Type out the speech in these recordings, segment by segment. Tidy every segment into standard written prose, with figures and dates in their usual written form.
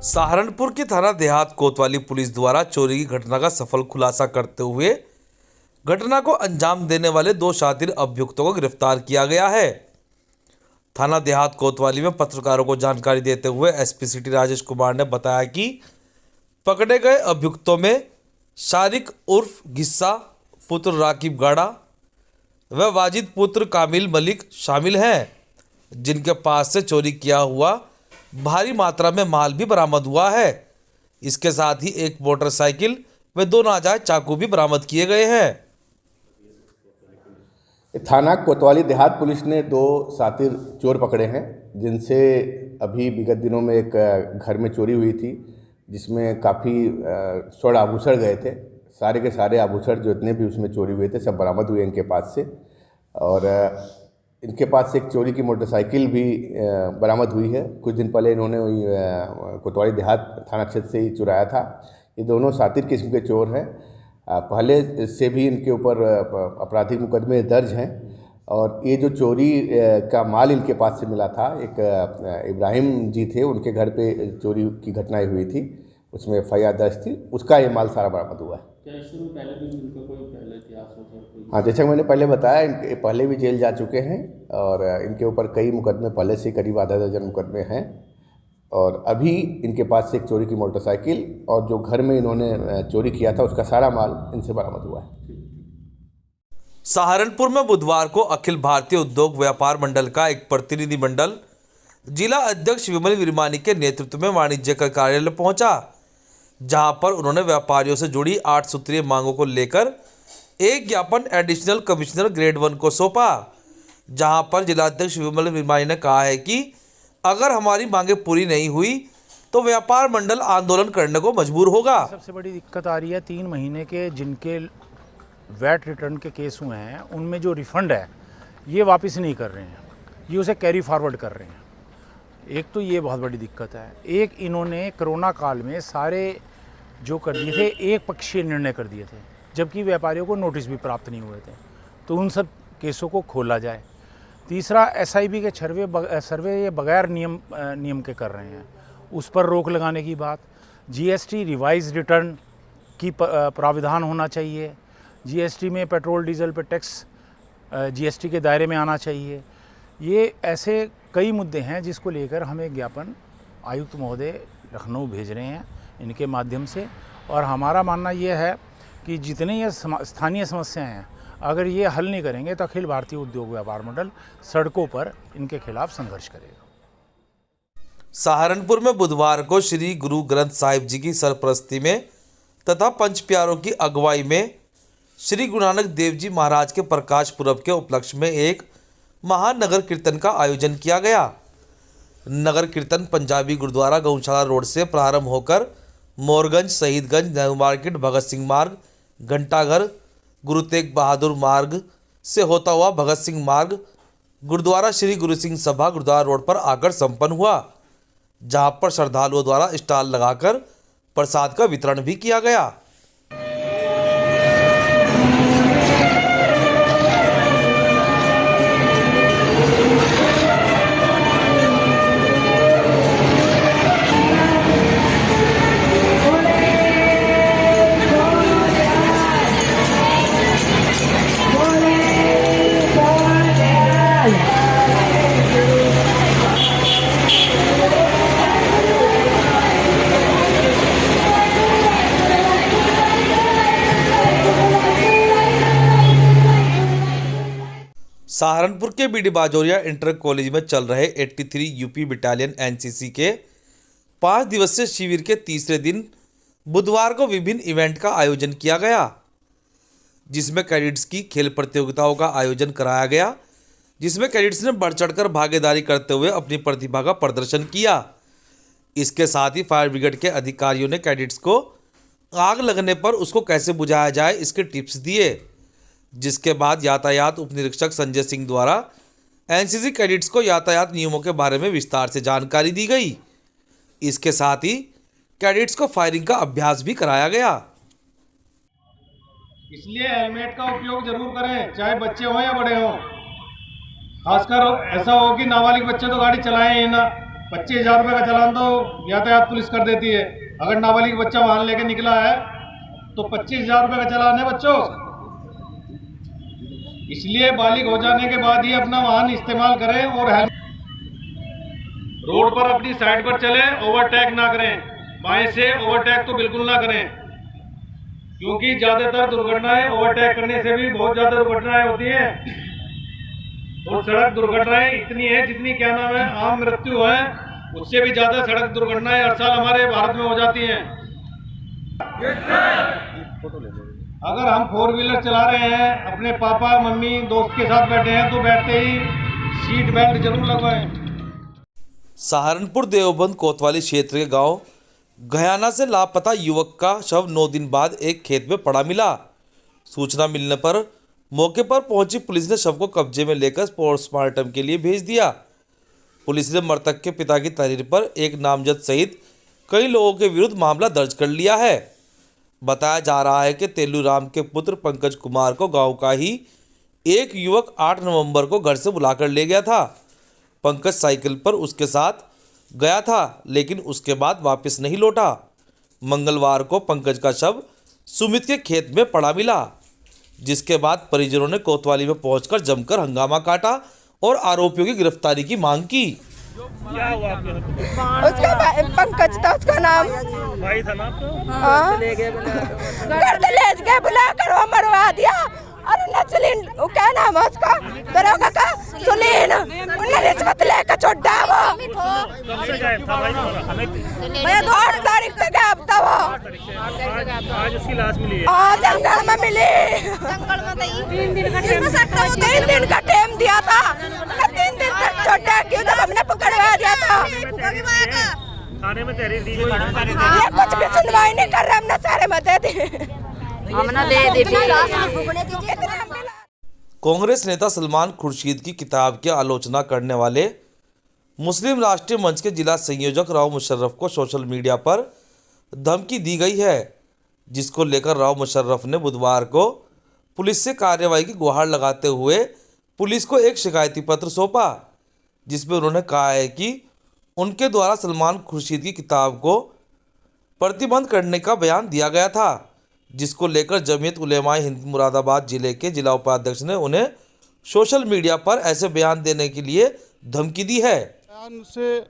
सहारनपुर की थाना देहात कोतवाली पुलिस द्वारा चोरी की घटना का सफल खुलासा करते हुए घटना को अंजाम देने वाले 2 शातिर अभियुक्तों को गिरफ्तार किया गया है। थाना देहात कोतवाली में पत्रकारों को जानकारी देते हुए एसपी सिटी राजेश कुमार ने बताया कि पकड़े गए अभियुक्तों में शारिक उर्फ गिस्सा पुत्र राकिब गाड़ा व वाजिद पुत्र कामिल मलिक शामिल हैं, जिनके पास से चोरी किया हुआ भारी मात्रा में माल भी बरामद हुआ है। इसके साथ ही एक मोटरसाइकिल व 2 नाजायज चाकू भी बरामद किए गए हैं। थाना कोतवाली देहात पुलिस ने 2 शातिर चोर पकड़े हैं, जिनसे अभी विगत दिनों में एक घर में चोरी हुई थी, जिसमें काफ़ी स्वर्ण आभूषण गए थे। सारे के सारे आभूषण जो इतने भी उसमें चोरी हुए थे सब बरामद हुए इनके पास से। और इनके पास से एक चोरी की मोटरसाइकिल भी बरामद हुई है। कुछ दिन पहले इन्होंने कोतवाली देहात थाना क्षेत्र से ही चुराया था। ये दोनों शातिर किस्म के चोर हैं। पहले से भी इनके ऊपर आपराधिक मुकदमे दर्ज हैं और ये जो चोरी का माल इनके पास से मिला था, एक इब्राहिम जी थे, उनके घर पे चोरी की घटनाएं हुई थी, उसमें FIR दर्ज थी, उसका ये माल सारा बरामद हुआ है। क्या इससे पहले भी इनका कोई पहले इतिहास होता है? हाँ, जैसे मैंने पहले बताया, इनके पहले भी जेल जा चुके हैं और इनके ऊपर कई मुकदमे पहले से करीब आधा दर्जन मुकदमे हैं। और अभी इनके पास से एक चोरी की मोटरसाइकिल और जो घर में इन्होंने चोरी किया था उसका सारा माल इनसे बरामद हुआ है। सहारनपुर में बुधवार को अखिल भारतीय उद्योग व्यापार मंडल का एक प्रतिनिधि मंडल जिला अध्यक्ष विमल विरमानी के नेतृत्व में वाणिज्य कर कार्यालय पहुंचा, जहां पर उन्होंने व्यापारियों से जुड़ी 8 सूत्रीय मांगों को लेकर एक ज्ञापन एडिशनल कमिश्नर ग्रेड 1 को सौंपा, जहां पर जिलाध्यक्ष विमल विरमानी ने कहा है कि अगर हमारी मांगें पूरी नहीं हुई तो व्यापार मंडल आंदोलन करने को मजबूर होगा। सबसे बड़ी दिक्कत आ रही है 3 महीने के जिनके वैट रिटर्न के केस हुए हैं, उनमें जो रिफंड है ये वापस नहीं कर रहे हैं, ये उसे कैरी फॉरवर्ड कर रहे हैं। एक तो ये बहुत बड़ी दिक्कत है। एक इन्होंने कोरोना काल में सारे जो कर दिए थे एक पक्षीय निर्णय कर दिए थे, जबकि व्यापारियों को नोटिस भी प्राप्त नहीं हुए थे, तो उन सब केसों को खोला जाए। तीसरा, SIB के सर्वे ये बगैर नियम के कर रहे हैं, उस पर रोक लगाने की बात। GST रिवाइज रिटर्न की प्राविधान होना चाहिए। GST में पेट्रोल डीजल पे टैक्स GST के दायरे में आना चाहिए। ये ऐसे कई मुद्दे हैं जिसको लेकर हम एक ज्ञापन आयुक्त महोदय लखनऊ भेज रहे हैं इनके माध्यम से। और हमारा मानना ये है कि जितने ये स्थानीय समस्याएं हैं, अगर ये हल नहीं करेंगे तो अखिल भारतीय उद्योग व्यापार मंडल सड़कों पर इनके खिलाफ संघर्ष करेगा। सहारनपुर में बुधवार को श्री गुरु ग्रंथ साहिब जी की सरपरस्ती में तथा पंच प्यारों की अगुवाई में श्री गुरु नानक देव जी महाराज के प्रकाश पुरब के उपलक्ष्य में एक महानगर कीर्तन का आयोजन किया गया। नगर कीर्तन पंजाबी गुरुद्वारा गौशाला रोड से प्रारंभ होकर मोरगंज, शहीदगंज, नेहरू मार्केट, भगत सिंह मार्ग, घंटाघर, गुरु तेग बहादुर मार्ग से होता हुआ भगत सिंह मार्ग, गुरुद्वारा श्री गुरु सिंह सभा गुरुद्वारा रोड पर आकर संपन्न हुआ, जहां पर श्रद्धालुओं द्वारा स्टॉल लगाकर प्रसाद का वितरण भी किया गया। सहारनपुर के BD बाजोरिया इंटर कॉलेज में चल रहे 83 UP बटालियन NCC के 5 दिवसीय शिविर के तीसरे दिन बुधवार को विभिन्न इवेंट का आयोजन किया गया, जिसमें कैडेट्स की खेल प्रतियोगिताओं का आयोजन कराया गया, जिसमें कैडेट्स ने बढ़ चढ़कर भागीदारी करते हुए अपनी प्रतिभा का प्रदर्शन किया। इसके साथ ही फायर ब्रिगेड के अधिकारियों ने कैडेट्स को आग लगने पर उसको कैसे बुझाया जाए इसके टिप्स दिए, जिसके बाद यातायात उप निरीक्षक संजय सिंह द्वारा NCC कैडेट्स को यातायात नियमों के बारे में विस्तार से जानकारी दी गई। इसके साथ ही कैडेट्स को फायरिंग का अभ्यास भी कराया गया। इसलिए हेलमेट का उपयोग जरूर करें, चाहे बच्चे हों या बड़े हों। खासकर ऐसा हो कि नाबालिग बच्चे तो गाड़ी चलाएं ही ना, 25,000 रुपये का चालान तो यातायात पुलिस कर देती है। अगर नाबालिग बच्चा वाहन लेके निकला है तो 25,000 रुपये का चालान है बच्चों। इसलिए बालिग हो जाने के बाद ही अपना वाहन इस्तेमाल करें और रोड पर अपनी साइड पर चले, ओवरटेक ना करें। बाएं से ओवरटेक तो बिल्कुल ना करें, क्योंकि ज्यादातर दुर्घटनाएं ओवरटेक करने से भी बहुत ज्यादा दुर्घटनाएं होती हैं। और सड़क दुर्घटनाएं इतनी है जितनी क्या नाम है आम मृत्यु है, उससे भी ज्यादा सड़क दुर्घटनाएं हर साल हमारे भारत में हो जाती हैं। अगर हम 4 व्हीलर चला रहे हैं, अपने पापा मम्मी दोस्त के साथ बैठे हैं, तो बैठते ही सीट बेल्ट जरूर लगवाएं। सहारनपुर देवबंद कोतवाली क्षेत्र के गांव गयाना से लापता युवक का शव 9 दिन बाद एक खेत में पड़ा मिला। सूचना मिलने पर मौके पर पहुंची पुलिस ने शव को कब्जे में लेकर पोस्टमार्टम के लिए भेज दिया। पुलिस ने मृतक के पिता की तहरीर पर एक नामजद सहित कई लोगों के विरुद्ध मामला दर्ज कर लिया है। बताया जा रहा है कि तेलूराम के पुत्र पंकज कुमार को गांव का ही एक युवक 8 नवंबर को घर से बुलाकर ले गया था। पंकज साइकिल पर उसके साथ गया था, लेकिन उसके बाद वापस नहीं लौटा। मंगलवार को पंकज का शव सुमित के खेत में पड़ा मिला, जिसके बाद परिजनों ने कोतवाली में पहुंचकर जमकर हंगामा काटा और आरोपियों की गिरफ्तारी की मांग की। उसका पंकज था उसका नाम, भाई था ना आपका? हाँ। घर से ले गए, बुला कर वो मरवा दिया। और सुलीन, वो क्या नाम है उसका, दरोगा का सुलीन, उन्हें रिश्वत लेकर छोड़ा वो। कब से गायब था भाई तुम्हारा? मैं 8 तारीख तक गायब था वो। आज उसकी लाश मिली है। हाँ, जंगल में मिली। 3 दिन का टाइम दिया था, 3 दिन तक छोड़ा क्यों, जब हमने पकड़वा दिया था। थाने में तहरीर दी ये कुछ भी सुनवाई नहीं कर रहे, हमने सारे मत दे कांग्रेस नेता सलमान खुर्शीद की किताब की आलोचना करने वाले मुस्लिम राष्ट्रीय मंच के जिला संयोजक राव मुशर्रफ को सोशल मीडिया पर धमकी दी गई है, जिसको लेकर राव मुशर्रफ ने बुधवार को पुलिस से कार्रवाई की गुहार लगाते हुए पुलिस को एक शिकायती पत्र सौंपा, जिसमें उन्होंने कहा है कि उनके द्वारा सलमान खुर्शीद की किताब को प्रतिबंध करने का बयान दिया गया था, जिसको लेकर जमीयत उलेमाए हिंद मुरादाबाद जिले के जिला उपाध्यक्ष ने उन्हें सोशल मीडिया पर ऐसे बयान देने के लिए धमकी दी है। बयान से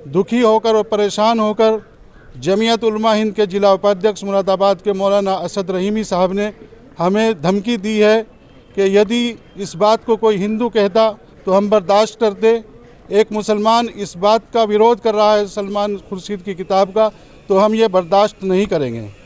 दुखी होकर और परेशान होकर जमीयत उलमा हिंद के जिला उपाध्यक्ष मुरादाबाद के मौलाना असद रहीमी साहब ने हमें धमकी दी है कि यदि इस बात को कोई हिंदू कहता तो हम बर्दाश्त करते। एक मुसलमान इस बात का विरोध कर रहा है सलमान खुर्शीद की किताब का, तो हम ये बर्दाश्त नहीं करेंगे।